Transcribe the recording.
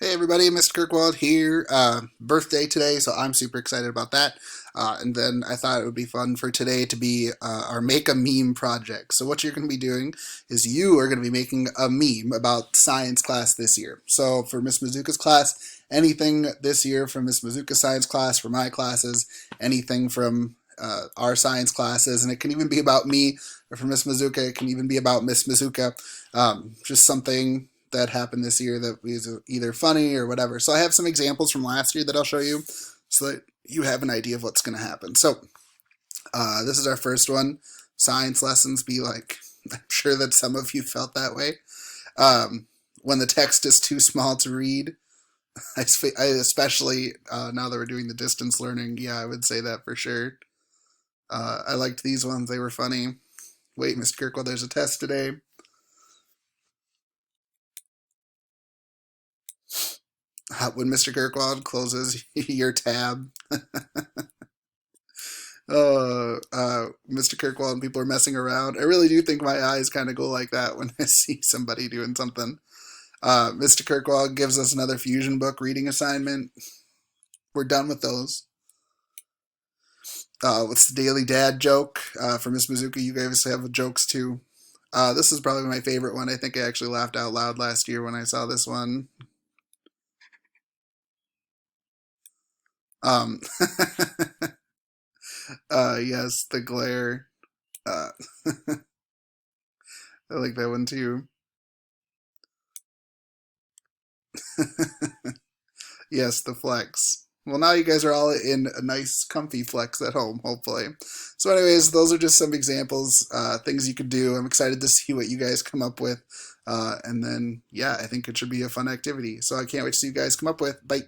Hey everybody, Mr. Kirkwold here. Birthday today, so I'm super excited about that. And then I thought it would be fun for today to be our Make a Meme project. So what you're going to be doing is you are going to be making a meme about science class this year. So for Miss Mizuka's class, anything this year from Miss Mizuka's science class, for my classes, anything from our science classes, and it can even be about me or for Miss Mizuka. It can even be about Miss Mizuka. Just something that happened this year that was either funny or whatever. So I have some examples from last year that I'll show you so that you have an idea of what's going to happen. So this is our first one. Science lessons be like, I'm sure that some of you felt that way. When the text is too small to read, I especially now that we're doing the distance learning, yeah, I would say that for sure. I liked these ones. They were funny. Wait, Mr. Kirkwood, there's a test today. When Mr. Kirkwood closes your tab, Mr. Kirkwood and people are messing around. I really do think my eyes kind of go like that when I see somebody doing something. Mr. Kirkwood gives us another fusion book reading assignment. We're done with those. What's the daily dad joke? For Miss Mizuka, you guys have jokes too. This is probably my favorite one. I think I actually laughed out loud last year when I saw this one. Um, yes, the glare. Uh, I like that one too. Yes, the flex. Well, now you guys are all in a nice, comfy flex at home, hopefully. So, anyways, those are just some examples, things you could do. I'm excited to see what you guys come up with. And then, yeah, I think it should be a fun activity. So, I can't wait to see you guys come up with. Bye.